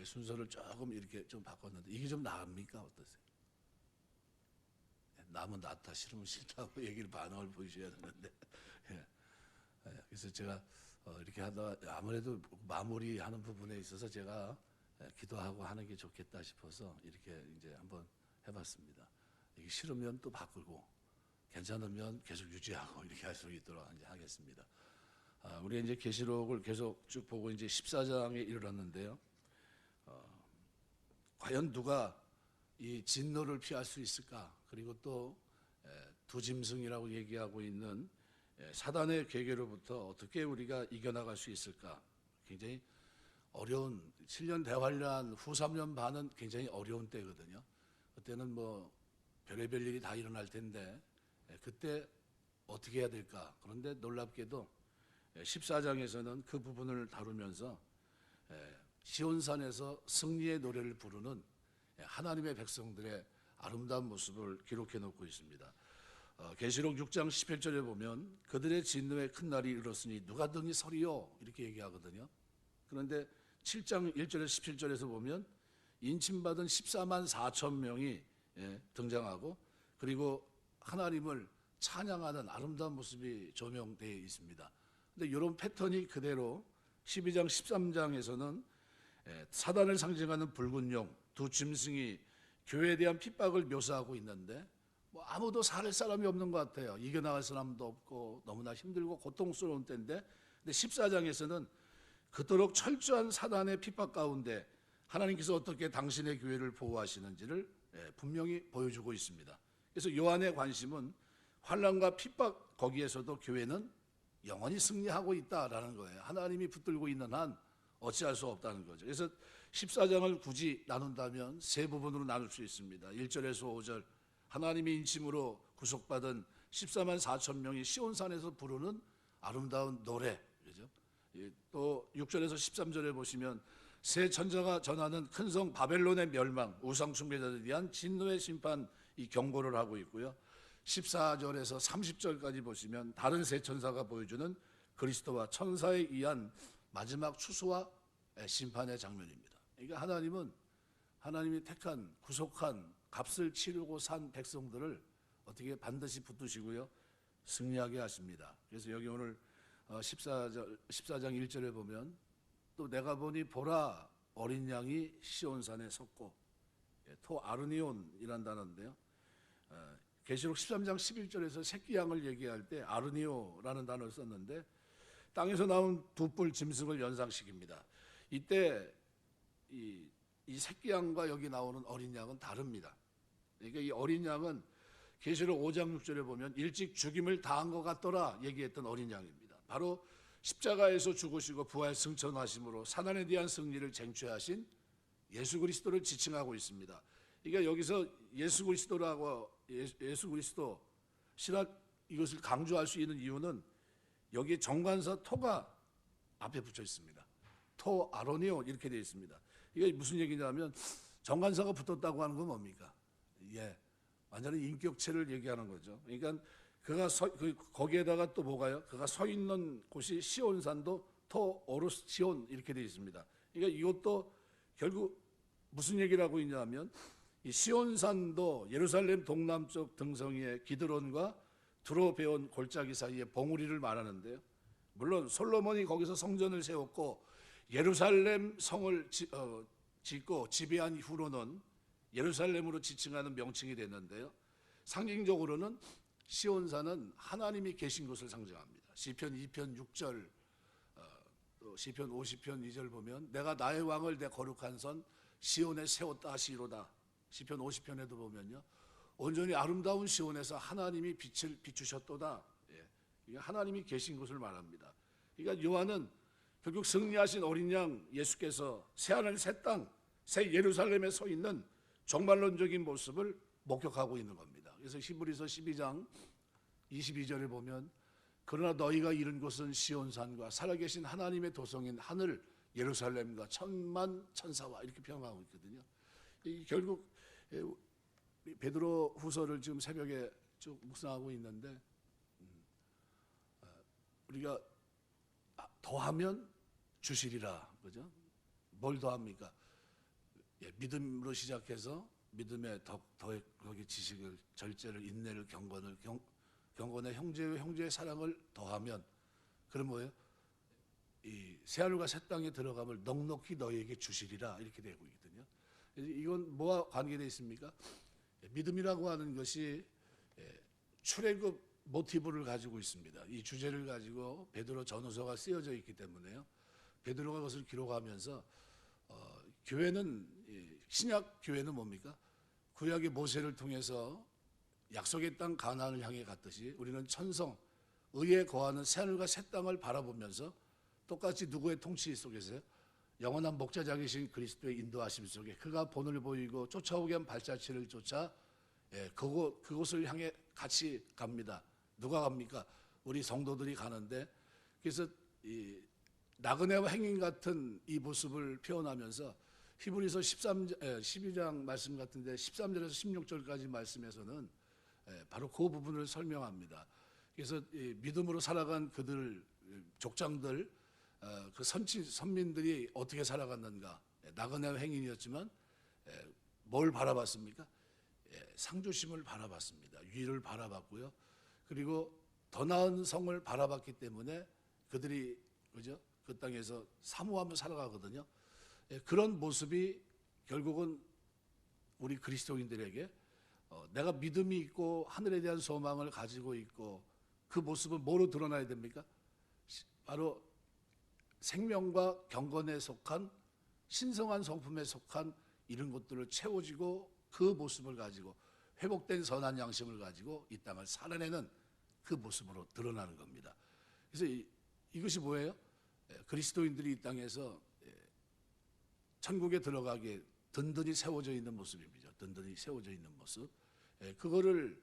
순서를 조금 이렇게 좀 바꿨는데 이게 좀 나습니까? 어떠세요? 나면 낫다, 싫으면 싫다고 얘기를 반응을 보이셔야 되는데 그래서 제가 이렇게 하다 아무래도 마무리하는 부분에 있어서 제가 기도하고 하는 게 좋겠다 싶어서 이렇게 이제 한번 해봤습니다. 이게 싫으면 또 바꾸고 괜찮으면 계속 유지하고 이렇게 할 수 있도록 이제 하겠습니다. 우리 이제 계시록을 계속 쭉 보고 이제 14장에 이르렀는데요. 과연 누가 이 진노를 피할 수 있을까? 그리고 또 두 짐승이라고 얘기하고 있는 사단의 계계로부터 어떻게 우리가 이겨나갈 수 있을까? 굉장히 어려운 7년 대환란 후 3년 반은 굉장히 어려운 때거든요. 그때는 뭐 별의별 일이 다 일어날 텐데 그때 어떻게 해야 될까? 그런데 놀랍게도 14장에서는 그 부분을 다루면서 시온산에서 승리의 노래를 부르는 하나님의 백성들의 아름다운 모습을 기록해 놓고 있습니다. 계시록 6장 11절에 보면 그들의 진노의 큰 날이 이르렀으니 누가 등이 서리요 이렇게 얘기하거든요. 그런데 7장 1절에서 17절에서 보면 인침받은 14만 4천 명이 등장하고 그리고 하나님을 찬양하는 아름다운 모습이 조명되어 있습니다. 근데 이런 패턴이 그대로 12장 13장에서는 사단을 상징하는 붉은 용, 두 짐승이 교회에 대한 핍박을 묘사하고 있는데 뭐 아무도 살 사람이 없는 것 같아요. 이겨나갈 사람도 없고 너무나 힘들고 고통스러운 때인데 근데 14장에서는 그토록 철저한 사단의 핍박 가운데 하나님께서 어떻게 당신의 교회를 보호하시는지를 분명히 보여주고 있습니다. 그래서 요한의 관심은 환난과 핍박 거기에서도 교회는 영원히 승리하고 있다라는 거예요. 하나님이 붙들고 있는 한 어찌할 수 없다는 거죠. 그래서 14장을 굳이 나눈다면 세 부분으로 나눌 수 있습니다. 1절에서 5절 하나님의 인침으로 구속받은 14만 4천 명이 시온산에서 부르는 아름다운 노래, 그죠? 또 6절에서 13절에 보시면 새 천자가 전하는 큰 성 바벨론의 멸망, 우상 숭배자들에 대한 진노의 심판 이 경고를 하고 있고요. 14절에서 30절까지 보시면 다른 새 천사가 보여주는 그리스도와 천사에 의한 마지막 추수와 심판의 장면입니다. 그러니까 하나님은 하나님이 택한 구속한 값을 치르고 산 백성들을 어떻게 반드시 붙드시고요 승리하게 하십니다. 그래서 여기 오늘 14장 1절에 보면 또 내가 보니 보라 어린 양이 시온산에 섰고 토 아르니온이란 단어인데요. 계시록 13장 11절에서 새끼 양을 얘기할 때 아르니오라는 단어를 썼는데 땅에서 나온 두 뿔 짐승을 연상시킵니다. 이때 이 새끼 양과 여기 나오는 어린 양은 다릅니다. 그러니까 이 어린 양은 계시록 5장 6절에 보면 일찍 죽임을 당한 것 같더라 얘기했던 어린 양입니다. 바로 십자가에서 죽으시고 부활 승천하심으로 사단에 대한 승리를 쟁취하신 예수 그리스도를 지칭하고 있습니다. 그러니까 여기서 예수 그리스도라고 예수 그리스도 신학 이것을 강조할 수 있는 이유는 여기 정관사 토가 앞에 붙여 있습니다. 토 아로니오 이렇게 되어 있습니다. 이게 무슨 얘기냐면 정관사가 붙었다고 하는 건 뭡니까? 완전히 인격체를 얘기하는 거죠. 그러니까 그가 거기에다가 또 뭐가요? 그가 서 있는 곳이 시온산도 토 오르스 시온 이렇게 되어 있습니다. 그러니까 이것도 결국 무슨 얘기를 하고 있냐면 이 시온산도 예루살렘 동남쪽 등성이의 기드론과 두로 배온 골짜기 사이에 봉우리를 말하는데요. 물론 솔로몬이 거기서 성전을 세웠고 예루살렘 성을 짓고 지배한 이후로는 예루살렘으로 지칭하는 명칭이 됐는데요. 상징적으로는 시온산은 하나님이 계신 곳을 상징합니다. 시편 2편 6절, 또 시편 50편 2절 보면 내가 나의 왕을 내 거룩한 선 시온에 세웠다 하시로다. 시편 50편에도 보면요. 온전히 아름다운 시온에서 하나님이 빛을 비추셨도다. 이게 하나님이 계신 곳을 말합니다. 그러니까 요한은 결국 승리하신 어린 양 예수께서 새하늘 새 땅, 새 예루살렘에 서 있는 종말론적인 모습을 목격하고 있는 겁니다. 그래서 히브리서 12장 22절에 보면 그러나 너희가 이른 곳은 시온산과 살아계신 하나님의 도성인 하늘 예루살렘과 천만 천사와 이렇게 평하고 있거든요. 결국 베드로 후서를 지금 새벽에 쭉 묵상하고 있는데 우리가 더하면 주시리라, 그죠? 뭘 더합니까? 믿음으로 시작해서 믿음의 거기 지식을, 절제를, 인내를, 경건의 형제의 사랑을 더하면, 그럼 뭐예요? 이 새하늘과 새 땅에 들어감을 넉넉히 너희에게 주시리라, 이렇게 되고 있거든요. 이건 뭐와 관계되어 있습니까? 믿음이라고 하는 것이 출애굽 모티브를 가지고 있습니다. 이 주제를 가지고 베드로 전후서가 쓰여져 있기 때문에요. 베드로가 그것을 기록하면서 교회는, 신약 교회는 뭡니까? 구약의 모세를 통해서 약속의 땅 가나안을 향해 갔듯이 우리는 천성, 의에 거하는 새하늘과 새 땅을 바라보면서 똑같이 누구의 통치 속에서요? 영원한 목자장이신 그리스도의 인도하심 속에 그가 본을 보이고 쫓아오게 한 발자취를 쫓아 그곳을 향해 같이 갑니다. 누가 갑니까? 우리 성도들이 가는데, 그래서 이 나그네와 행인 같은 이 모습을 표현하면서 히브리서 12장 말씀 같은데 13절에서 16절까지 말씀에서는 바로 그 부분을 설명합니다. 그래서 믿음으로 살아간 그들, 족장들, 그 선민들이 어떻게 살아갔는가. 나그네와 행인이었지만 뭘 바라봤습니까? 상주심을 바라봤습니다. 위를 바라봤고요. 그리고 더 나은 성을 바라봤기 때문에 그들이, 그죠? 그 땅에서 사모하며 살아가거든요. 그런 모습이 결국은 우리 그리스도인들에게 내가 믿음이 있고 하늘에 대한 소망을 가지고 있고, 그 모습은 뭐로 드러나야 됩니까? 바로 생명과 경건에 속한 신성한 성품에 속한 이런 것들을 채워지고, 그 모습을 가지고 회복된 선한 양심을 가지고 이 땅을 살아내는 그 모습으로 드러나는 겁니다. 그래서 이것이 뭐예요? 그리스도인들이 이 땅에서 천국에 들어가기에 든든히 세워져 있는 모습입니다. 든든히 세워져 있는 모습. 그거를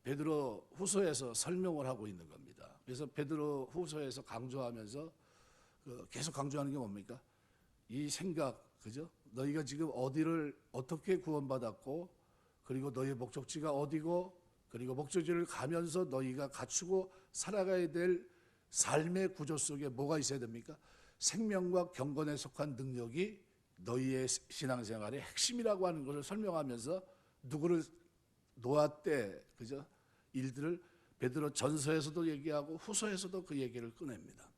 베드로 후서에서 설명을 하고 있는 겁니다. 그래서 베드로 후서에서 강조하면서 계속 강조하는 게 뭡니까? 이 생각, 그죠? 너희가 지금 어디를 어떻게 구원받았고, 그리고 너희의 목적지가 어디고, 그리고 목적지를 가면서 너희가 갖추고 살아가야 될 삶의 구조 속에 뭐가 있어야 됩니까? 생명과 경건에 속한 능력이 너희의 신앙생활의 핵심이라고 하는 것을 설명하면서 누구를 노아때, 그죠? 일들을 베드로 전서에서도 얘기하고 후서에서도 그 얘기를 꺼냅니다.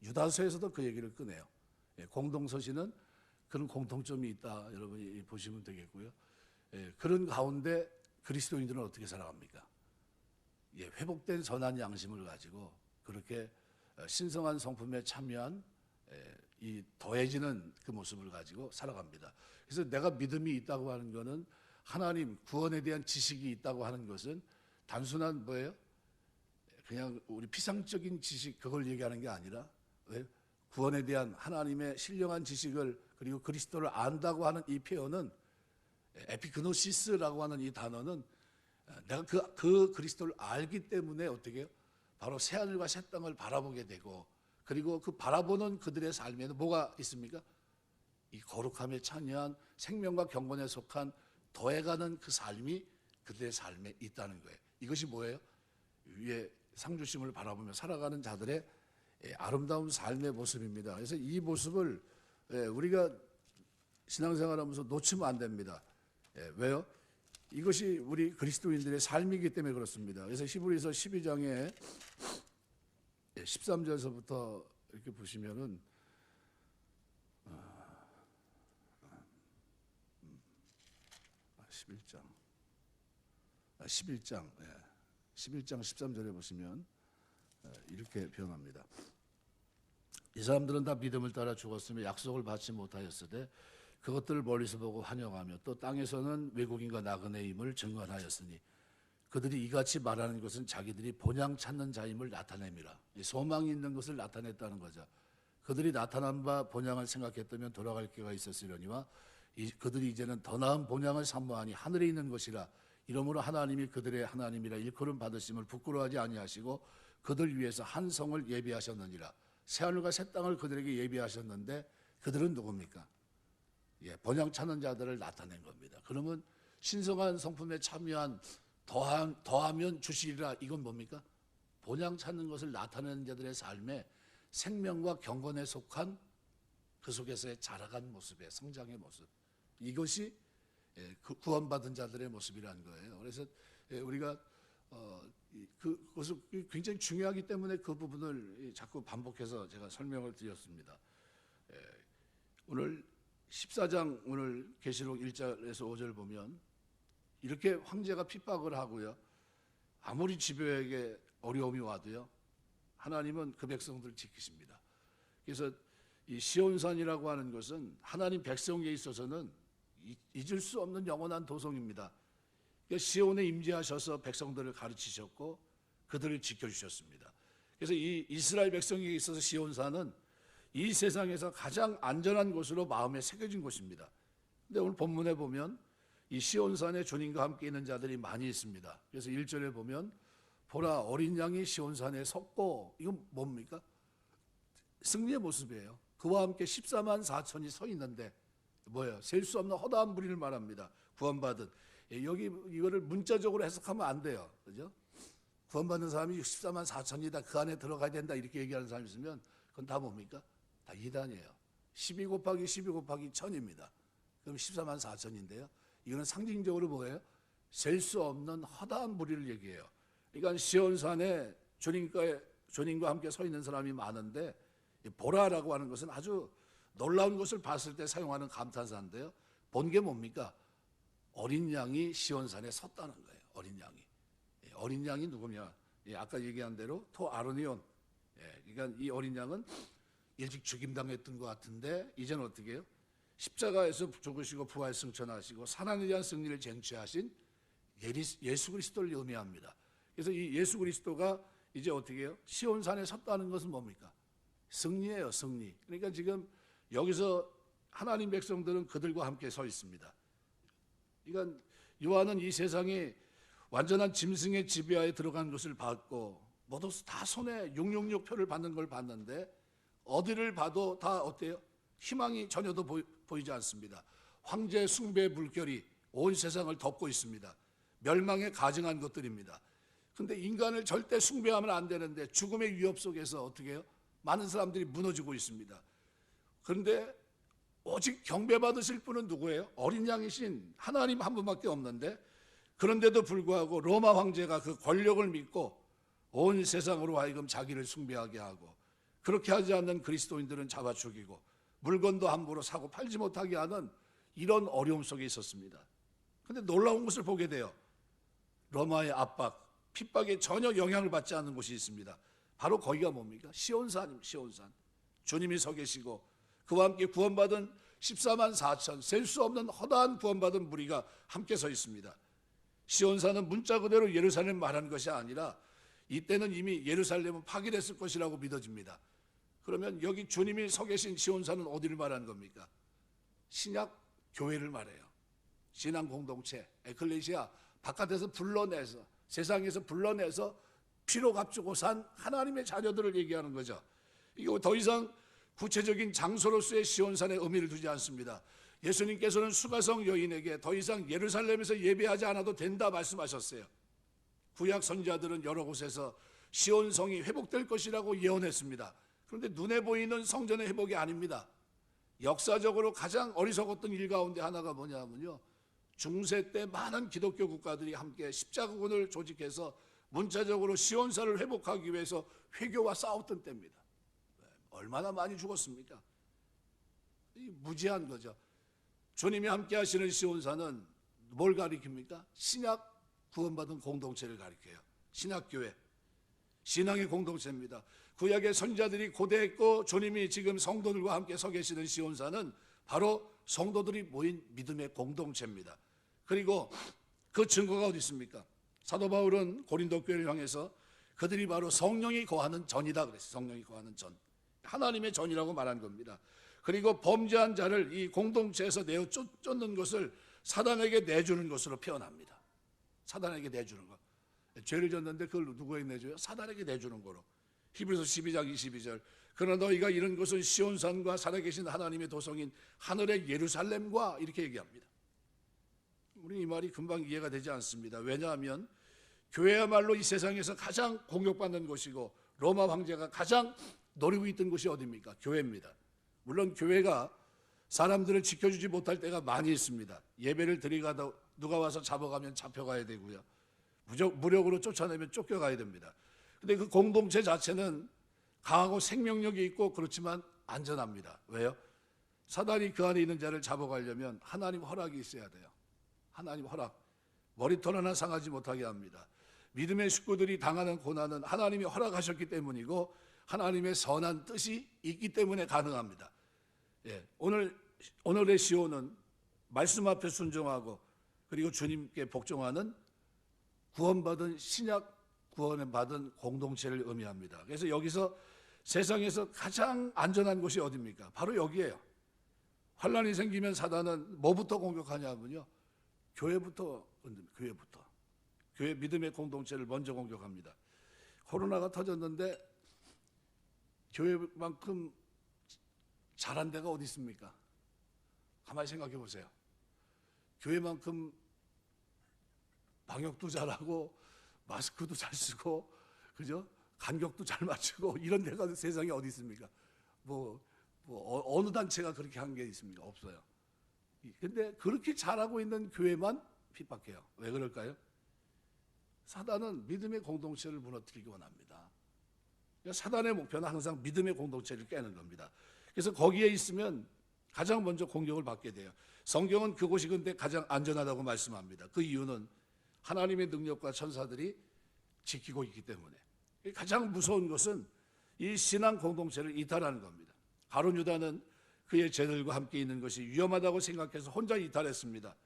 유다서에서도 그 얘기를 꺼내요. 공동서신은 그런 공통점이 있다, 여러분이 보시면 되겠고요. 그런 가운데 그리스도인들은 어떻게 살아갑니까? 회복된 선한 양심을 가지고 그렇게 신성한 성품에 참여한 이 더해지는 그 모습을 가지고 살아갑니다. 그래서 내가 믿음이 있다고 하는 것은, 하나님 구원에 대한 지식이 있다고 하는 것은 단순한 뭐예요? 그냥 우리 피상적인 지식, 그걸 얘기하는 게 아니라, 구원에 대한 하나님의 신령한 지식을, 그리고 그리스도를 안다고 하는 이 표현은, 에피그노시스라고 하는 이 단어는 내가 그 그리스도를 알기 때문에 어떻게 해요? 바로 새하늘과 새 땅을 바라보게 되고, 그리고 그 바라보는 그들의 삶에는 뭐가 있습니까? 이 거룩함에 참여한 생명과 경건에 속한 더해가는 그 삶이 그들의 삶에 있다는 거예요. 이것이 뭐예요? 위에 상주심을 바라보며 살아가는 자들의 아름다운 삶의 모습입니다. 그래서 이 모습을 우리가 신앙생활하면서 놓치면 안 됩니다. 왜요? 이것이 우리 그리스도인들의 삶이기 때문에 그렇습니다. 그래서 히브리서 12장에 13절서부터 이렇게 보시면은 11장 13절에 보시면 이렇게 표현합니다. 이 사람들은 다 믿음을 따라 죽었으며 약속을 받지 못하였으되 그것들을 멀리서 보고 환영하며 또 땅에서는 외국인과 나그네임을 증언하였으니 그들이 이같이 말하는 것은 자기들이 본향 찾는 자임을 나타냅니다. 소망이 있는 것을 나타냈다는 거죠. 그들이 나타난 바 본향을 생각했다면 돌아갈 기회가 있었으려니와 그들이 이제는 더 나은 본향을 사모하니 하늘에 있는 것이라. 이러므로 하나님이 그들의 하나님이라 일컬음 받으심을 부끄러워하지 아니하시고 그들 위해서 한 성을 예비하셨느니라. 새하늘과 새 땅을 그들에게 예비하셨는데 그들은 누굽니까? 본향 찾는 자들을 나타낸 겁니다. 그러면 신성한 성품에 참여한 더하면 주시리라. 이건 뭡니까? 본향 찾는 것을 나타내는 자들의 삶에 생명과 경건에 속한 그 속에서의 자라간 모습의 성장의 모습. 이것이 구원받은 자들의 모습이라는 거예요. 그래서 우리가 그것을 굉장히 중요하기 때문에 그 부분을 자꾸 반복해서 제가 설명을 드렸습니다. 오늘 14장 오늘 계시록 1절에서 5절 보면 이렇게 황제가 핍박을 하고요. 아무리 지배에게 어려움이 와도요. 하나님은 그 백성들을 지키십니다. 그래서 이 시온산이라고 하는 것은 하나님 백성에 있어서는 잊을 수 없는 영원한 도성입니다. 그러니까 시온에 임재하셔서 백성들을 가르치셨고 그들을 지켜주셨습니다. 그래서 이 이스라엘 백성에게 있어서 시온산은 이 세상에서 가장 안전한 곳으로 마음에 새겨진 곳입니다. 근데 오늘 본문에 보면 이 시온산에 주님과 함께 있는 자들이 많이 있습니다. 그래서 1절에 보면 보라 어린 양이 시온산에 섰고, 이건 뭡니까? 승리의 모습이에요. 그와 함께 14만 4천이 서 있는데 뭐예요? 셀 수 없는 허다한 무리를 말합니다. 구원받은. 여기 이거를 문자적으로 해석하면 안 돼요. 그죠? 구원받는 사람이 14만 4천이다. 그 안에 들어가야 된다. 이렇게 얘기하는 사람이 있으면 그건 다 뭡니까? 다 이단이에요. 12 곱하기 12 곱하기 1000입니다. 그럼 14만 4천인데요. 이거는 상징적으로 뭐예요? 셀 수 없는 허다한 무리를 얘기해요. 그러니까 시온산에 주님과 함께 서 있는 사람이 많은데 보라라고 하는 것은 아주 놀라운 것을 봤을 때 사용하는 감탄사인데요. 본 게 뭡니까? 어린 양이 시온산에 섰다는 거예요. 어린 양이. 어린 양이 누구냐? 아까 얘기한 대로 토아르니온. 그러니까 이 어린 양은 일찍 죽임당했던 것 같은데 이제는 어떻게 해요? 십자가에서 죽으시고 부활 승천하시고 사랑에 대한 승리를 쟁취하신 예수 그리스도를 의미합니다. 그래서 이 예수 그리스도가 이제 어떻게 해요? 시온산에 섰다는 것은 뭡니까? 승리예요, 승리. 그러니까 지금 여기서 하나님 백성들은 그들과 함께 서 있습니다. 그러니까 요한은 이 세상에 완전한 짐승의 지배하에 들어간 것을 봤고 모두 다 손에 666표를 받는 걸 봤는데 어디를 봐도 다 어때요? 희망이 전혀도 보이지 않습니다. 황제 숭배 물결이 온 세상을 덮고 있습니다. 멸망에 가증한 것들입니다. 근데 인간을 절대 숭배하면 안 되는데 죽음의 위협 속에서 어떻게 해요? 많은 사람들이 무너지고 있습니다. 그런데 오직 경배받으실 분은 누구예요? 어린 양이신 하나님 한 분밖에 없는데 그런데도 불구하고 로마 황제가 그 권력을 믿고 온 세상으로 하여금 자기를 숭배하게 하고 그렇게 하지 않는 그리스도인들은 잡아 죽이고 물건도 함부로 사고 팔지 못하게 하는 이런 어려움 속에 있었습니다. 그런데 놀라운 것을 보게 돼요. 로마의 압박, 핍박에 전혀 영향을 받지 않는 곳이 있습니다. 바로 거기가 뭡니까? 시온산입니다. 시온산. 주님이 서 계시고 그와 함께 구원받은 14만 4천 셀 수 없는 허다한 구원받은 무리가 함께 서 있습니다. 시온산은 문자 그대로 예루살렘 말하는 것이 아니라 이때는 이미 예루살렘은 파괴됐을 것이라고 믿어집니다. 그러면 여기 주님이 서 계신 시온산은 어디를 말하는 겁니까? 신약 교회를 말해요. 신앙 공동체, 에클레시아 바깥에서 불러내서 세상에서 불러내서 피로 값주고 산 하나님의 자녀들을 얘기하는 거죠. 이거 더 이상 구체적인 장소로서의 시온산에 의미를 두지 않습니다. 예수님께서는 수가성 여인에게 더 이상 예루살렘에서 예배하지 않아도 된다 말씀하셨어요. 구약 선지자들은 여러 곳에서 시온성이 회복될 것이라고 예언했습니다. 그런데 눈에 보이는 성전의 회복이 아닙니다. 역사적으로 가장 어리석었던 일 가운데 하나가 뭐냐면요, 중세 때 많은 기독교 국가들이 함께 십자군을 조직해서 문자적으로 시온산을 회복하기 위해서 회교와 싸웠던 때입니다. 얼마나 많이 죽었습니까? 무지한 거죠. 주님이 함께 하시는 시온산은 뭘 가리킵니까? 신약 구원받은 공동체를 가리켜요. 신약교회, 신앙의 공동체입니다. 구약의 선지자들이 고대했고 주님이 지금 성도들과 함께 서 계시는 시온산은 바로 성도들이 모인 믿음의 공동체입니다. 그리고 그 증거가 어디 있습니까? 사도 바울은 고린도 교회를 향해서 그들이 바로 성령이 거하는 전이다 그랬어요. 성령이 거하는 전, 하나님의 전이라고 말한 겁니다. 그리고 범죄한 자를 이 공동체에서 내어 쫓는 것을 사단에게 내주는 것으로 표현합니다. 사단에게 내주는 것. 죄를 졌는데 그걸 누구에게 내줘요? 사단에게 내주는 거로. 히브리서 12장 22절. 그러나 너희가 이런 것은 시온산과 살아계신 하나님의 도성인 하늘의 예루살렘과 이렇게 얘기합니다. 우리 이 말이 금방 이해가 되지 않습니다. 왜냐하면 교회야말로 이 세상에서 가장 공격받는 곳이고 로마 황제가 가장 노리고 있던 곳이 어디입니까? 교회입니다. 물론 교회가 사람들을 지켜주지 못할 때가 많이 있습니다. 예배를 드리가다 누가 와서 잡아가면 잡혀가야 되고요. 무력으로 쫓아내면 쫓겨가야 됩니다. 근데 그 공동체 자체는 강하고 생명력이 있고 그렇지만 안전합니다. 왜요? 사단이 그 안에 있는 자를 잡아가려면 하나님 허락이 있어야 돼요. 하나님 허락. 머리털 하나 상하지 못하게 합니다. 믿음의 식구들이 당하는 고난은 하나님이 허락하셨기 때문이고 하나님의 선한 뜻이 있기 때문에 가능합니다. 예, 오늘의 시호는 말씀 앞에 순종하고 그리고 주님께 복종하는 구원받은 신약 구원을 받은 공동체를 의미합니다. 그래서 여기서 세상에서 가장 안전한 곳이 어디입니까? 바로 여기예요. 환란이 생기면 사단은 뭐부터 공격하냐면요, 교회부터 교회 믿음의 공동체를 먼저 공격합니다. 코로나가 터졌는데 교회만큼 잘한 데가 어디 있습니까? 가만히 생각해 보세요. 교회만큼 방역도 잘하고 마스크도 잘 쓰고 그죠? 간격도 잘 맞추고 이런 데가 세상에 어디 있습니까? 어느 단체가 그렇게 한 게 있습니까? 없어요. 근데 그렇게 잘하고 있는 교회만 핍박해요. 왜 그럴까요? 사단은 믿음의 공동체를 무너뜨리기 원합니다. 사단의 목표는 항상 믿음의 공동체를 깨는 겁니다. 그래서 거기에 있으면 가장 먼저 공격을 받게 돼요. 성경은 그곳이 근데 가장 안전하다고 말씀합니다. 그 이유는 하나님의 능력과 천사들이 지키고 있기 때문에. 가장 무서운 것은 이 신앙 공동체를 이탈하는 겁니다. 가룟 유다는 그의 제자들과 함께 있는 것이 위험하다고 생각해서 혼자 이탈했습니다.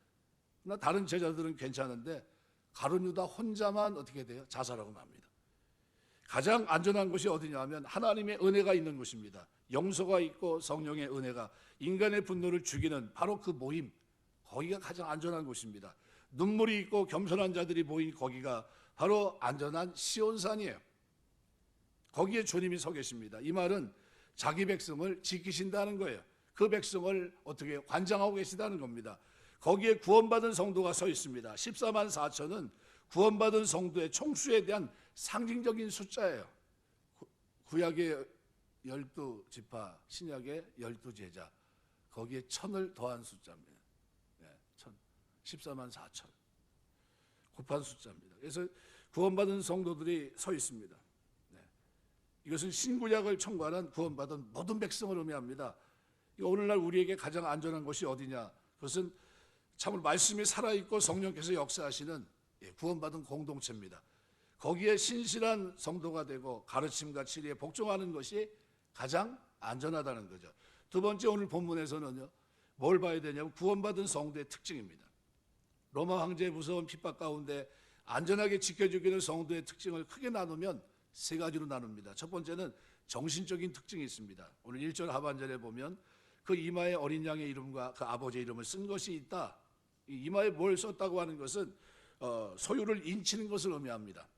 그러나 다른 제자들은 괜찮은데 가룟 유다 혼자만 어떻게 돼요? 자살하고 맙니다. 가장 안전한 곳이 어디냐 하면 하나님의 은혜가 있는 곳입니다. 용서가 있고 성령의 은혜가 인간의 분노를 죽이는 바로 그 모임, 거기가 가장 안전한 곳입니다. 눈물이 있고 겸손한 자들이 모인 거기가 바로 안전한 시온산이에요. 거기에 주님이 서 계십니다. 이 말은 자기 백성을 지키신다는 거예요. 그 백성을 어떻게 관장하고 계시다는 겁니다. 거기에 구원받은 성도가 서 있습니다. 14만 4천은 구원받은 성도의 총수에 대한 상징적인 숫자예요. 구약의 12지파, 신약의 12제자, 거기에 1000을 더한 숫자입니다. 14만 4천 곱한 숫자입니다. 그래서 구원받은 성도들이 서 있습니다. 이것은 신구약을 청구하는 구원받은 모든 백성을 의미합니다. 오늘날 우리에게 가장 안전한 곳이 어디냐? 그것은 참으로 말씀이 살아있고 성령께서 역사하시는 구원받은 공동체입니다. 거기에 신실한 성도가 되고 가르침과 진리에 복종하는 것이 가장 안전하다는 거죠. 두 번째, 오늘 본문에서는요, 뭘 봐야 되냐면 구원받은 성도의 특징입니다. 로마 황제의 무서운 핍박 가운데 안전하게 지켜주기는 성도의 특징을 크게 나누면 세 가지로 나눕니다. 첫 번째는 정신적인 특징이 있습니다. 오늘 1절 하반절에 보면 그 이마에 어린 양의 이름과 그 아버지의 이름을 쓴 것이 있다. 이 이마에 뭘 썼다고 하는 것은 소유를 인치는 것을 의미합니다.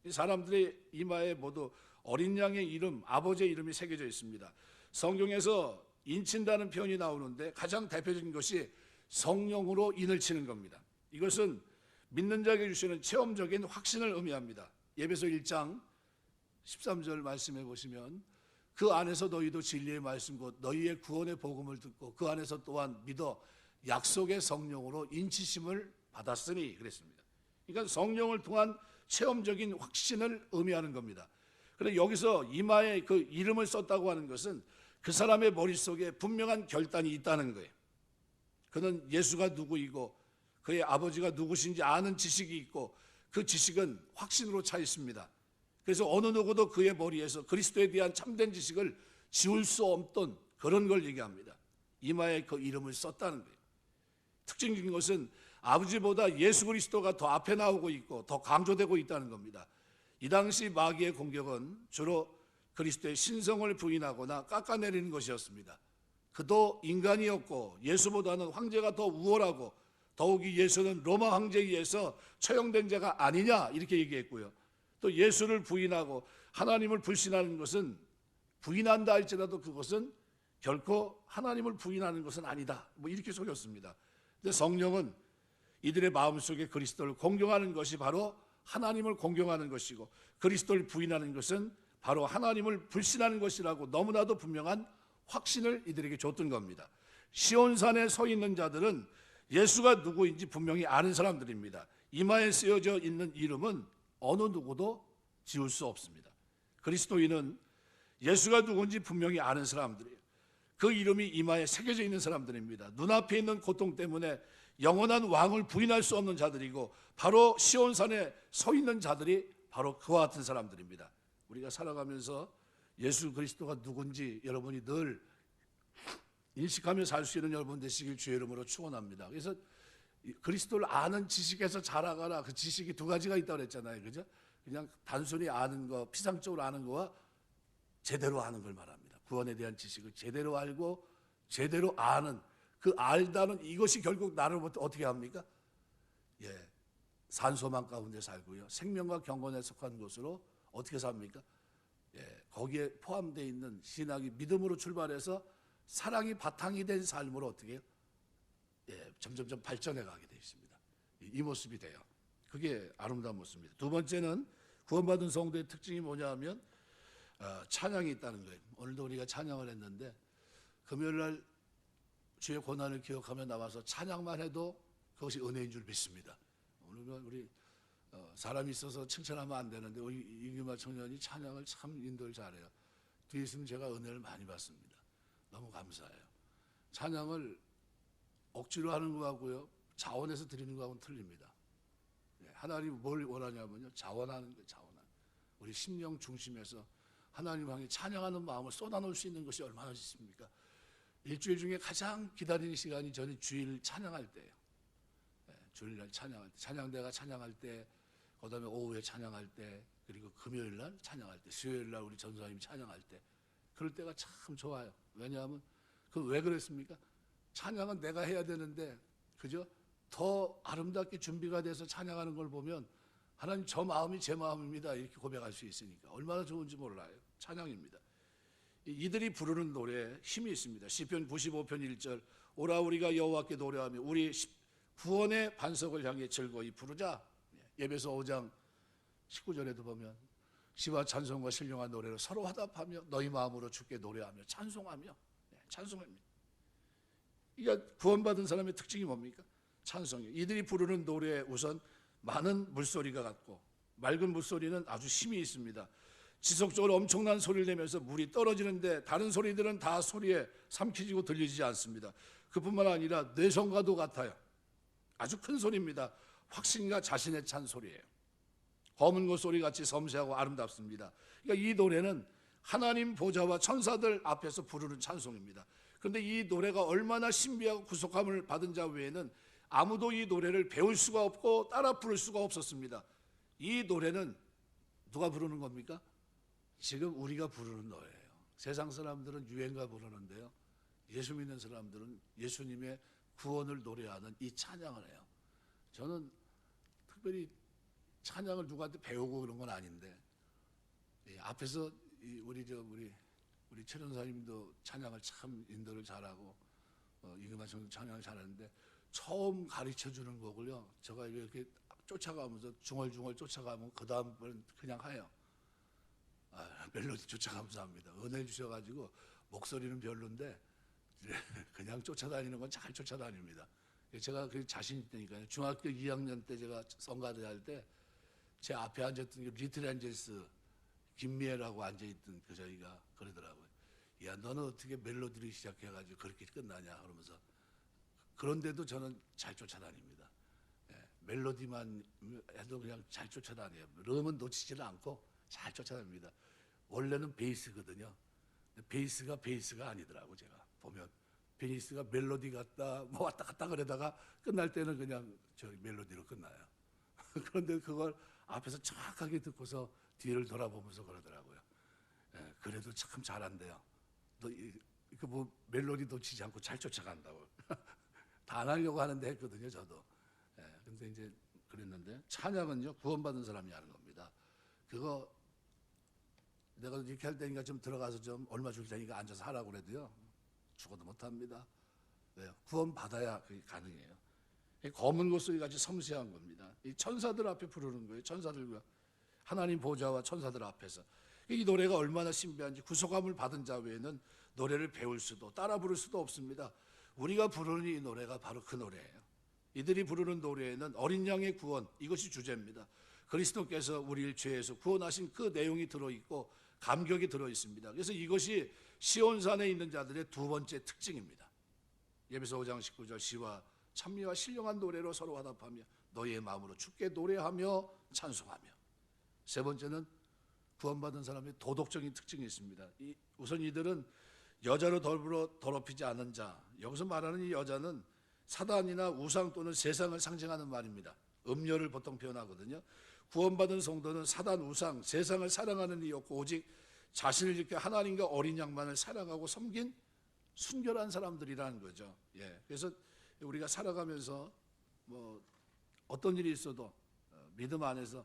이 사람들의 이마에 모두 어린 양의 이름, 아버지의 이름이 새겨져 있습니다. 성경에서 인친다는 표현이 나오는데 가장 대표적인 것이 성령으로 인을 치는 겁니다. 이것은 믿는 자에게 주시는 체험적인 확신을 의미합니다. 에베소 1장 13절 말씀해 보시면 그 안에서 너희도 진리의 말씀 곧 너희의 구원의 복음을 듣고 그 안에서 또한 믿어 약속의 성령으로 인치심을 받았으니 그랬습니다. 그러니까 성령을 통한 체험적인 확신을 의미하는 겁니다. 그런데 여기서 이마에 그 이름을 썼다고 하는 것은 그 사람의 머릿속에 분명한 결단이 있다는 거예요. 그는 예수가 누구이고 그의 아버지가 누구신지 아는 지식이 있고 그 지식은 확신으로 차 있습니다. 그래서 어느 누구도 그의 머리에서 그리스도에 대한 참된 지식을 지울 수 없던 그런 걸 얘기합니다. 이마에 그 이름을 썼다는 거예요. 특징적인 것은 아버지보다 예수 그리스도가 더 앞에 나오고 있고 더 강조되고 있다는 겁니다. 이 당시 마귀의 공격은 주로 그리스도의 신성을 부인하거나 깎아내리는 것이었습니다. 그도 인간이었고 예수보다는 황제가 더 우월하고 더욱이 예수는 로마 황제에 의해서 처형된 자가 아니냐 이렇게 얘기했고요. 또 예수를 부인하고 하나님을 불신하는 것은 부인한다 할지라도 그것은 결코 하나님을 부인하는 것은 아니다. 이렇게 속였습니다. 근데 성령은 이들의 마음속에 그리스도를 공경하는 것이 바로 하나님을 공경하는 것이고 그리스도를 부인하는 것은 바로 하나님을 불신하는 것이라고 너무나도 분명한 확신을 이들에게 줬던 겁니다. 시온산에 서 있는 자들은 예수가 누구인지 분명히 아는 사람들입니다. 이마에 쓰여져 있는 이름은 어느 누구도 지울 수 없습니다. 그리스도인은 예수가 누군지 분명히 아는 사람들이에요. 그 이름이 이마에 새겨져 있는 사람들입니다. 눈앞에 있는 고통 때문에 영원한 왕을 부인할 수 없는 자들이고, 바로 시온산에 서 있는 자들이 바로 그와 같은 사람들입니다. 우리가 살아가면서 예수 그리스도가 누군지 여러분이 늘 인식하며 살 수 있는 여러분 되시길 주의 이름으로 축원합니다. 그래서 그리스도를 아는 지식에서 자라가라, 그 지식이 두 가지가 있다고 그랬잖아요. 그죠? 그냥 단순히 아는 거, 피상적으로 아는 거와 제대로 아는 걸 말합니다. 구원에 대한 지식을 제대로 알고 제대로 아는, 그 알다는 이것이 결국 나를 어떻게 합니까? 산소망 가운데 살고요, 생명과 경건에 속한 곳으로 어떻게 삽니까? 거기에 포함되어 있는 신학이 믿음으로 출발해서 사랑이 바탕이 된 삶으로 어떻게 해요? 점점점 발전해 가게 되어 있습니다. 이 모습이 돼요. 그게 아름다운 모습입니다. 두 번째는 구원받은 성도의 특징이 뭐냐 하면 찬양이 있다는 거예요. 오늘도 우리가 찬양을 했는데, 금요일 날 주의 고난을 기억하며 나와서 찬양만 해도 그것이 은혜인 줄 믿습니다. 오늘 우리 사람이 있어서 칭찬하면 안 되는데 우리 이규마 청년이 찬양을 참 인도를 잘해요. 뒤에 있으면 제가 은혜를 많이 받습니다. 너무 감사해요. 찬양을 억지로 하는 거하고요, 자원해서 드리는 거하고는 틀립니다. 하나님 뭘 원하냐면요, 자원하는 거예요. 자원하는. 우리 심령 중심에서 하나님 향해 찬양하는 마음을 쏟아놓을 수 있는 것이 얼마나 있습니까? 일주일 중에 가장 기다리는 시간이 저는 주일 찬양할 때예요. 주일날 찬양할 때, 찬양대가 찬양할 때, 그 다음에 오후에 찬양할 때, 그리고 금요일날 찬양할 때, 수요일날 우리 전사님이 찬양할 때, 그럴 때가 참 좋아요. 왜냐하면 왜 그랬습니까? 찬양은 내가 해야 되는데, 그죠? 더 아름답게 준비가 돼서 찬양하는 걸 보면 하나님, 저 마음이 제 마음입니다, 이렇게 고백할 수 있으니까 얼마나 좋은지 몰라요. 찬양입니다. 이들이 부르는 노래에 힘이 있습니다. 시편 95편 1절, 오라 우리가 여호와께 노래하며 우리 구원의 반석을 향해 즐거이 부르자. 예배서 5장 19절에도 보면 시와 찬송과 신령한 노래로 서로 화답하며 너희 마음으로 주께 노래하며 찬송하며, 찬송합니다. 이게 구원받은 사람의 특징이 뭡니까? 찬송이에요. 이들이 부르는 노래에 우선 많은 물소리가 같고, 맑은 물소리는 아주 힘이 있습니다. 지속적으로 엄청난 소리를 내면서 물이 떨어지는데 다른 소리들은 다 소리에 삼키지고 들리지 않습니다. 그뿐만 아니라 뇌성과도 같아요. 아주 큰 소리입니다. 확신과 자신에 찬 소리예요. 검은 것 소리같이 섬세하고 아름답습니다. 그러니까 이 노래는 하나님 보좌와 천사들 앞에서 부르는 찬송입니다. 그런데 이 노래가 얼마나 신비하고 구속함을 받은 자 외에는 아무도 이 노래를 배울 수가 없고 따라 부를 수가 없었습니다. 이 노래는 누가 부르는 겁니까? 지금 우리가 부르는 노래예요. 세상 사람들은 유행가 부르는데요, 예수 믿는 사람들은 예수님의 구원을 노래하는 이 찬양을 해요. 저는 특별히 찬양을 누구한테 배우고 그런 건 아닌데, 앞에서 우리 최 전사님도 찬양을 참 인도를 잘하고, 이금만 총도 찬양을 잘하는데, 처음 가르쳐 주는 곡을요, 제가 이렇게 쫓아가면서 중얼중얼 쫓아가면 그 다음은 그냥 해요. 멜로디 쫓아가면서 합니다. 은혜 주셔가지고 목소리는 별론데 그냥 쫓아다니는 건 잘 쫓아다닙니다. 제가 그 자신 있다니까요. 중학교 2학년 때 제가 성가대 할 때 제 앞에 앉았던 리틀 엔젤스 김미애라고 앉아있던 그 저희가 그러더라고요. 야, 너는 어떻게 멜로디를 시작해가지고 그렇게 끝나냐 그러면서. 그런데도 저는 잘 쫓아다닙니다. 멜로디만 해도 그냥 잘 쫓아다녀요. 름은 놓치지는 않고 잘 쫓아다닙니다. 원래는 베이스거든요. 베이스가 아니더라고. 제가 보면 베이스가 멜로디 같다 뭐 왔다 갔다 그러다가 끝날 때는 그냥 저 멜로디로 끝나요. 그런데 그걸 앞에서 정확하게 듣고서 뒤를 돌아보면서 그러더라고요. 그래도 참 잘한대요. 뭐 멜로디 놓치지 않고 잘 쫓아간다고. 다 안 하려고 하는데 했거든요, 저도. 근데 이제 그랬는데, 찬양은요, 구원받은 사람이 하는 겁니다. 그거 내가 이렇게 할 테니까 좀 들어가서 좀 얼마 줄 테니까 앉아서 하라고 그래도요, 죽어도 못합니다. 왜요? 구원받아야 그게 가능해요. 검은 곳소리 같이 섬세한 겁니다. 이 천사들 앞에 부르는 거예요. 천사들과 하나님 보좌와 천사들 앞에서. 이 노래가 얼마나 신비한지, 구속함을 받은 자 외에는 노래를 배울 수도 따라 부를 수도 없습니다. 우리가 부르는 이 노래가 바로 그 노래예요. 이들이 부르는 노래에는 어린 양의 구원, 이것이 주제입니다. 그리스도께서 우리를 죄에서 구원하신 그 내용이 들어있고 감격이 들어있습니다. 그래서 이것이 시온산에 있는 자들의 두 번째 특징입니다. 예배서 5장 19절 시와 찬미와 신령한 노래로 서로 화답하며 너희의 마음으로 주께 노래하며 찬송하며. 세 번째는 구원받은 사람의 도덕적인 특징이 있습니다. 우선 이들은 여자로 더불어 더럽히지 않은 자, 여기서 말하는 이 여자는 사단이나 우상 또는 세상을 상징하는 말입니다. 음녀를 보통 표현하거든요. 구원받은 성도는 사단, 우상, 세상을 사랑하는 일이 없고 오직 자신을 지켜 하나님과 어린 양만을 사랑하고 섬긴 순결한 사람들이라는 거죠. 그래서 우리가 살아가면서 뭐 어떤 일이 있어도 믿음 안에서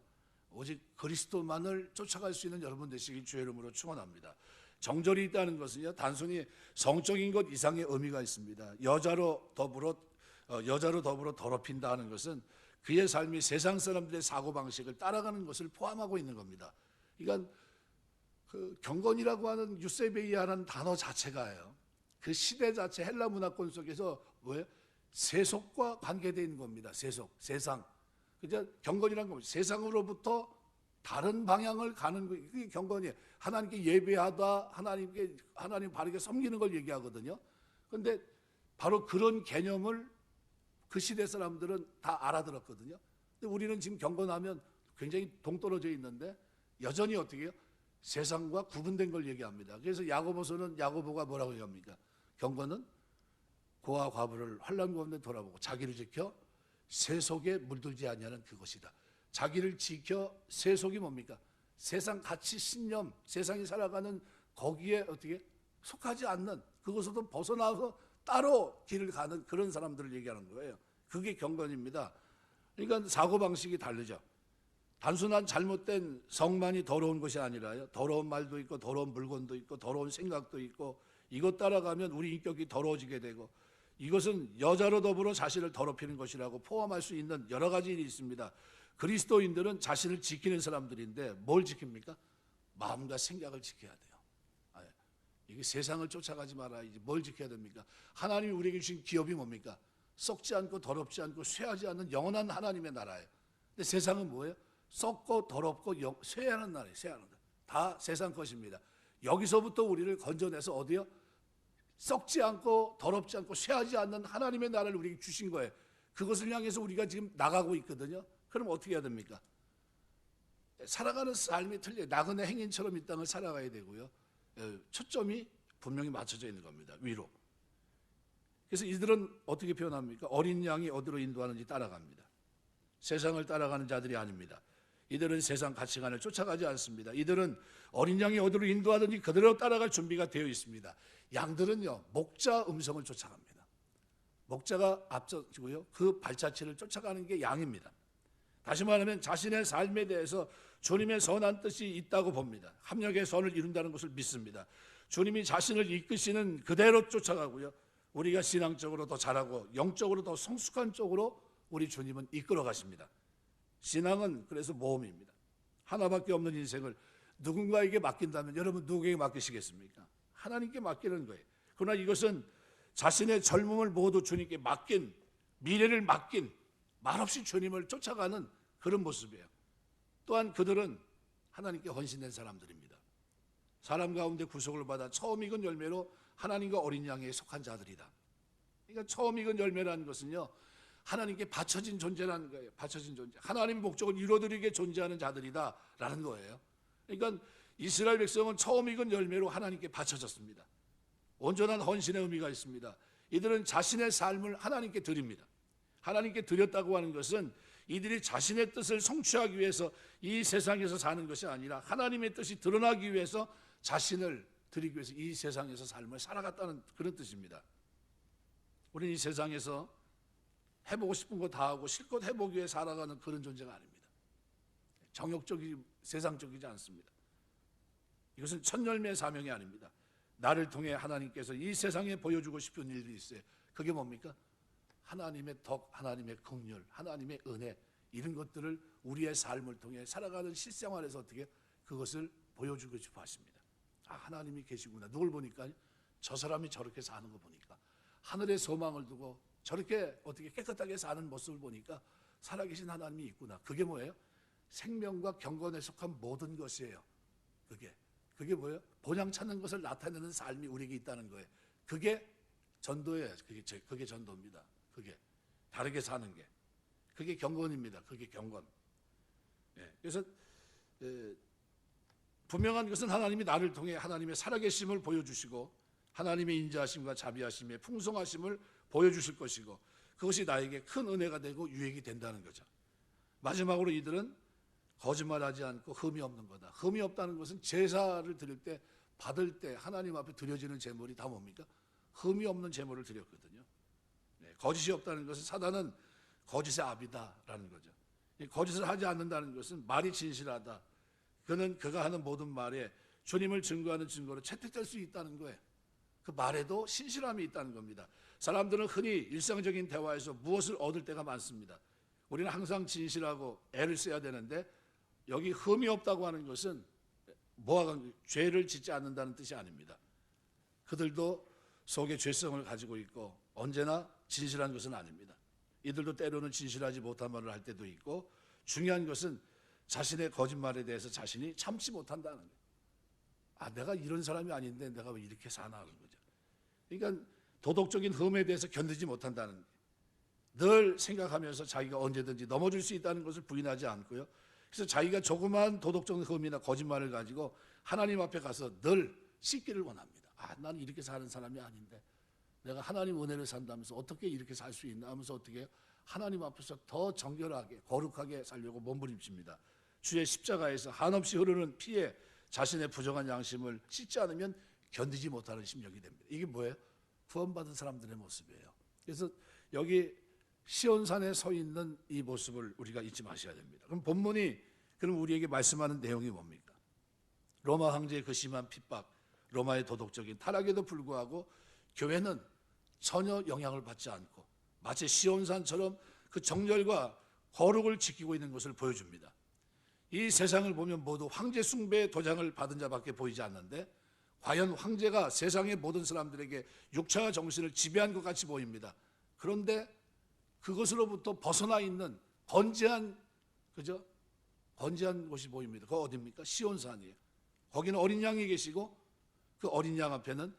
오직 그리스도만을 쫓아갈 수 있는 여러분 되시길 주의 이름으로 축원합니다. 정절이 있다는 것은요, 단순히 성적인 것 이상의 의미가 있습니다. 여자로 더불어 더럽힌다 하는 것은 그의 삶이 세상 사람들의 사고방식을 따라가는 것을 포함하고 있는 겁니다. 그러니까 그 경건이라고 하는 유세베이아라는 단어 자체가요, 그 시대 자체 헬라 문화권 속에서 뭐예요? 세속과 관계되어 있는 겁니다. 세상. 그죠? 경건이라는 건 세상으로부터 다른 방향을 가는 거, 그게 경건이에요. 하나님께 예배하다, 하나님 바르게 섬기는 걸 얘기하거든요. 그런데 바로 그런 개념을 그 시대 사람들은 다 알아들었거든요. 근데 우리는 지금 경건하면 굉장히 동떨어져 있는데 여전히 어떻게 해요? 세상과 구분된 걸 얘기합니다. 그래서 야고보서는 야고보가 뭐라고 얘기합니까? 경건은 고아 과부를 환난 가운데 돌아보고 자기를 지켜 세속에 물들지 아니하는 그것이다. 자기를 지켜 세속이 뭡니까? 세상 가치 신념, 세상이 살아가는 거기에 어떻게 속하지 않는, 그것으로도 벗어나서 따로 길을 가는 그런 사람들을 얘기하는 거예요. 그게 경건입니다. 그러니까 사고방식이 다르죠. 단순한 잘못된 성만이 더러운 것이 아니라요, 더러운 말도 있고 더러운 물건도 있고 더러운 생각도 있고, 이것 따라가면 우리 인격이 더러워지게 되고, 이것은 여자로 더불어 자신을 더럽히는 것이라고 포함할 수 있는 여러 가지 일이 있습니다. 그리스도인들은 자신을 지키는 사람들인데 뭘 지킵니까? 마음과 생각을 지켜야 돼요. 이게 세상을 쫓아가지 말아야지. 뭘 지켜야 됩니까? 하나님이 우리에게 주신 기업이 뭡니까? 썩지 않고 더럽지 않고 쇠하지 않는 영원한 하나님의 나라예요. 근데 세상은 뭐예요? 썩고 더럽고 쇠하는 나라예요. 쇠하는 것. 다 세상 것입니다. 여기서부터 우리를 건져내서 어디요? 썩지 않고 더럽지 않고 쇠하지 않는 하나님의 나라를 우리에게 주신 거예요. 그것을 향해서 우리가 지금 나가고 있거든요. 그럼 어떻게 해야 됩니까? 살아가는 삶이 틀려요. 나그네 행인처럼 이 땅을 살아가야 되고요. 초점이 분명히 맞춰져 있는 겁니다. 위로. 그래서 이들은 어떻게 표현합니까? 어린 양이 어디로 인도하는지 따라갑니다. 세상을 따라가는 자들이 아닙니다. 이들은 세상 가치관을 쫓아가지 않습니다. 이들은 어린 양이 어디로 인도하든지 그대로 따라갈 준비가 되어 있습니다. 양들은요, 목자 음성을 쫓아갑니다. 목자가 앞서고요, 그 발자취를 쫓아가는 게 양입니다. 다시 말하면 자신의 삶에 대해서 주님의 선한 뜻이 있다고 봅니다. 합력의 선을 이룬다는 것을 믿습니다. 주님이 자신을 이끄시는 그대로 쫓아가고요, 우리가 신앙적으로 더 잘하고 영적으로 더 성숙한 쪽으로 우리 주님은 이끌어 가십니다. 신앙은 그래서 모험입니다. 하나밖에 없는 인생을 누군가에게 맡긴다면 여러분 누구에게 맡기시겠습니까? 하나님께 맡기는 거예요. 그러나 이것은 자신의 젊음을 모두 주님께 맡긴, 미래를 맡긴, 말없이 주님을 쫓아가는 그런 모습이에요. 또한 그들은 하나님께 헌신된 사람들입니다. 사람 가운데 구속을 받아 처음 익은 열매로 하나님과 어린 양에 속한 자들이다. 그러니까 처음 익은 열매라는 것은요, 하나님께 바쳐진 존재라는 거예요. 바쳐진 존재. 하나님의 목적을 이루어드리게 존재하는 자들이다라는 거예요. 그러니까 이스라엘 백성은 처음 익은 열매로 하나님께 바쳐졌습니다. 온전한 헌신의 의미가 있습니다. 이들은 자신의 삶을 하나님께 드립니다. 하나님께 드렸다고 하는 것은 이들이 자신의 뜻을 성취하기 위해서 이 세상에서 사는 것이 아니라 하나님의 뜻이 드러나기 위해서 자신을 드리기 위해서 이 세상에서 삶을 살아갔다는 그런 뜻입니다. 우리는 이 세상에서 해보고 싶은 거 다 하고 실컷 해보기 위해 살아가는 그런 존재가 아닙니다. 정욕적이지, 세상적이지 않습니다. 이것은 첫 열매의 사명이 아닙니다. 나를 통해 하나님께서 이 세상에 보여주고 싶은 일들이 있어요. 그게 뭡니까? 하나님의 덕, 하나님의 긍휼, 하나님의 은혜, 이런 것들을 우리의 삶을 통해 살아가는 실생활에서 어떻게 그것을 보여주고 싶어 하십니다. 아, 하나님이 계시구나. 누굴 보니까 저 사람이 저렇게 사는 거 보니까 하늘의 소망을 두고 저렇게 어떻게 깨끗하게 사는 모습을 보니까 살아계신 하나님이 있구나. 그게 뭐예요? 생명과 경건에 속한 모든 것이에요. 그게 뭐예요? 본향 찾는 것을 나타내는 삶이 우리에게 있다는 거예요. 그게 전도예요. 그게 전도입니다. 그게 다르게 사는 게. 그게 경건입니다. 그게 경건. 그래서 분명한 것은 하나님이 나를 통해 하나님의 살아계심을 보여주시고 하나님의 인자하심과 자비하심의 풍성하심을 보여주실 것이고 그것이 나에게 큰 은혜가 되고 유익이 된다는 거죠. 마지막으로 이들은 거짓말하지 않고 흠이 없는 거다. 흠이 없다는 것은 제사를 드릴 때 받을 때 하나님 앞에 드려지는 제물이 다 뭡니까? 흠이 없는 제물을 드렸거든요. 거짓이 없다는 것은 사단은 거짓의 아비다라는 거죠. 거짓을 하지 않는다는 것은 말이 진실하다. 그는 그가 하는 모든 말에 주님을 증거하는 증거로 채택될 수 있다는 거예요. 그 말에도 신실함이 있다는 겁니다. 사람들은 흔히 일상적인 대화에서 무엇을 얻을 때가 많습니다. 우리는 항상 진실하고 애를 써야 되는데 여기 흠이 없다고 하는 것은 죄를 짓지 않는다는 뜻이 아닙니다. 그들도 속에 죄성을 가지고 있고 언제나 진실한 것은 아닙니다. 이들도 때로는 진실하지 못한 말을 할 때도 있고 중요한 것은 자신의 거짓말에 대해서 자신이 참지 못한다는 거예요. 내가 이런 사람이 아닌데 내가 왜 이렇게 사나 하는 거죠. 그러니까 도덕적인 흠에 대해서 견디지 못한다는 거예요. 늘 생각하면서 자기가 언제든지 넘어질 수 있다는 것을 부인하지 않고요. 그래서 자기가 조그만 도덕적인 흠이나 거짓말을 가지고 하나님 앞에 가서 늘 씻기를 원합니다. 나는 이렇게 사는 사람이 아닌데 내가 하나님 은혜를 산다면서 어떻게 이렇게 살 수 있나 하면서 어떻게 하나님 앞에서 더 정결하게 거룩하게 살려고 몸부림칩니다. 주의 십자가에서 한없이 흐르는 피에 자신의 부정한 양심을 씻지 않으면 견디지 못하는 심령이 됩니다. 이게 뭐예요? 구원받은 사람들의 모습이에요. 그래서 여기 시온산에 서 있는 이 모습을 우리가 잊지 마셔야 됩니다. 그럼 본문이 그럼 우리에게 말씀하는 내용이 뭡니까? 로마 황제의 그 심한 핍박, 로마의 도덕적인 타락에도 불구하고 교회는 전혀 영향을 받지 않고 마치 시온산처럼 그 정열과 거룩을 지키고 있는 것을 보여줍니다. 이 세상을 보면 모두 황제 숭배의 도장을 받은 자밖에 보이지 않는데 과연 황제가 세상의 모든 사람들에게 육체와 정신을 지배한 것 같이 보입니다. 그런데 그것으로부터 벗어나 있는 건재한 곳이 보입니다. 그거 어디입니까? 시온산이에요. 거기는 어린 양이 계시고 그 어린 양 앞에는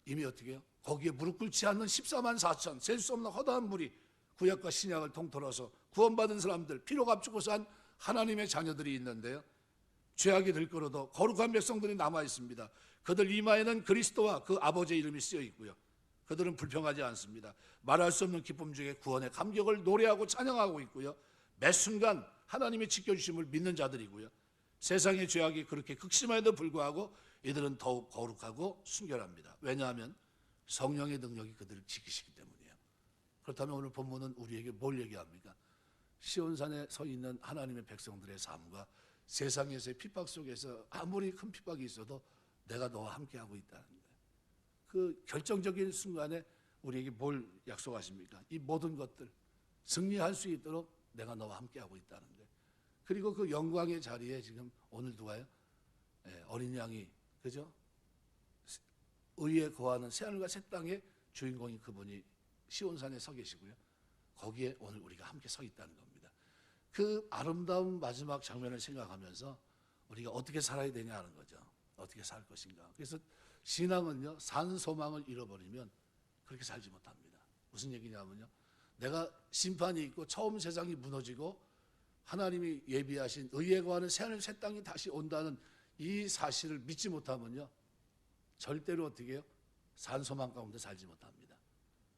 이미 어떻게 해요? 거기에 무릎 꿇지 않는 14만 4천 셀 수 없는 허다한 무리 구약과 신약을 통틀어서 구원받은 사람들 피로 값주고 산 하나님의 자녀들이 있는데요. 죄악이 들끓어도 거룩한 백성들이 남아 있습니다. 그들 이마에는 그리스도와 그 아버지의 이름이 쓰여 있고요. 그들은 불평하지 않습니다. 말할 수 없는 기쁨 중에 구원의 감격을 노래하고 찬양하고 있고요. 매 순간 하나님의 지켜주심을 믿는 자들이고요. 세상의 죄악이 그렇게 극심함에도 불구하고 이들은 더욱 거룩하고 순결합니다. 왜냐하면 성령의 능력이 그들을 지키시기 때문이에요. 그렇다면 오늘 본문은 우리에게 뭘 얘기합니까? 시온산에 서 있는 하나님의 백성들의 삶과 세상에서의 핍박 속에서 아무리 큰 핍박이 있어도 내가 너와 함께하고 있다는 거예요. 그 결정적인 순간에 우리에게 뭘 약속하십니까? 이 모든 것들 승리할 수 있도록 내가 너와 함께하고 있다는 거예요. 그리고 그 영광의 자리에 지금 오늘 누가요? 어린 양이 그죠? 의에 거하는 새하늘과 새 땅의 주인공인 그분이 시온산에 서 계시고요. 거기에 오늘 우리가 함께 서 있다는 겁니다. 그 아름다운 마지막 장면을 생각하면서 우리가 어떻게 살아야 되냐 하는 거죠. 어떻게 살 것인가. 그래서 신앙은요, 산 소망을 잃어버리면 그렇게 살지 못합니다. 무슨 얘기냐면요, 내가 심판이 있고 처음 세상이 무너지고 하나님이 예비하신 의에 거하는 새하늘 새 땅이 다시 온다는 이 사실을 믿지 못하면요, 절대로 어떻게 해요? 산 소망 가운데 살지 못합니다.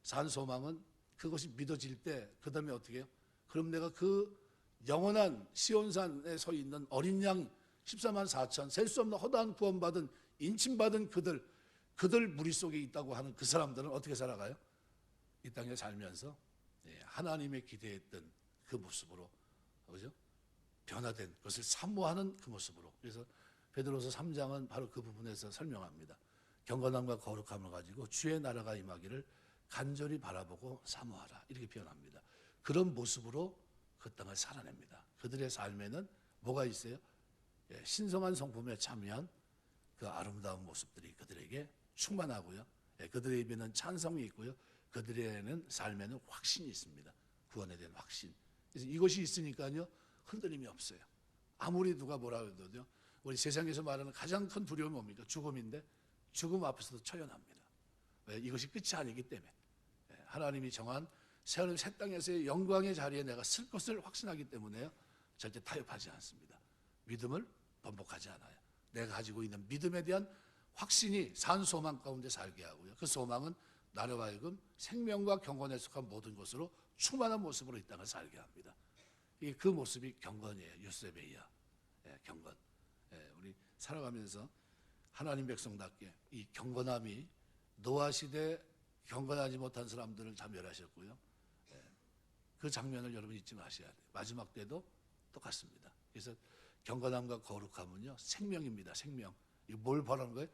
산 소망은 그것이 믿어질 때 그 다음에 어떻게 해요? 그럼 내가 그 영원한 시온산에 서 있는 어린 양 14만 4천 셀 수 없는 허다한 구원받은 인침받은 그들 무리 속에 있다고 하는 그 사람들은 어떻게 살아가요? 이 땅에 살면서 하나님의 기대했던 그 모습으로, 그죠? 변화된 것을 사모하는 그 모습으로. 그래서 베드로서 3장은 바로 그 부분에서 설명합니다. 경건함과 거룩함을 가지고 주의 나라가 임하기를 간절히 바라보고 사모하라, 이렇게 표현합니다. 그런 모습으로 그 땅을 살아냅니다. 그들의 삶에는 뭐가 있어요? 신성한 성품에 참여한 그 아름다운 모습들이 그들에게 충만하고요. 그들의 입에는 찬성이 있고요. 그들에는 삶에는 확신이 있습니다. 구원에 대한 확신. 그래서 이것이 있으니까요 흔들림이 없어요. 아무리 누가 뭐라 해도요. 우리 세상에서 말하는 가장 큰 두려움이 뭡니까? 죽음인데 죽음 앞에서도 처연합니다. 왜? 이것이 끝이 아니기 때문에. 하나님이 정한 새하늘 새 땅에서의 영광의 자리에 내가 쓸 것을 확신하기 때문에요. 절대 타협하지 않습니다. 믿음을 번복하지 않아요. 내가 가지고 있는 믿음에 대한 확신이 산 소망 가운데 살게 하고요. 그 소망은 나로 하여금 생명과 경건에 속한 모든 것으로 충만한 모습으로 이 땅을 살게 합니다. 그 모습이 경건이에요. 유세베이야. 경건. 우리 살아가면서 하나님 백성답게 이 경건함이 노아 시대 경건하지 못한 사람들을 다 멸하셨고요. 그 장면을 여러분 잊지 마셔야 돼요. 마지막 때도 똑같습니다. 그래서 경건함과 거룩함은요 생명입니다. 생명. 이거 뭘 바라는 거예요?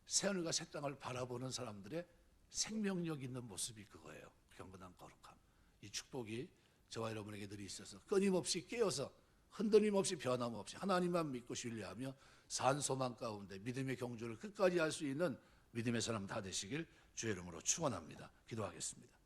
새하늘과 새 땅을 바라보는 사람들의 생명력 있는 모습이 그거예요. 경건함, 거룩함. 이 축복이 저와 여러분에게 늘 있어서 끊임없이 깨어서 흔들림 없이 변함없이 하나님만 믿고 신뢰하며 산 소망 가운데 믿음의 경주를 끝까지 할 수 있는 믿음의 사람 다 되시길 주의 이름으로 축원합니다. 기도하겠습니다.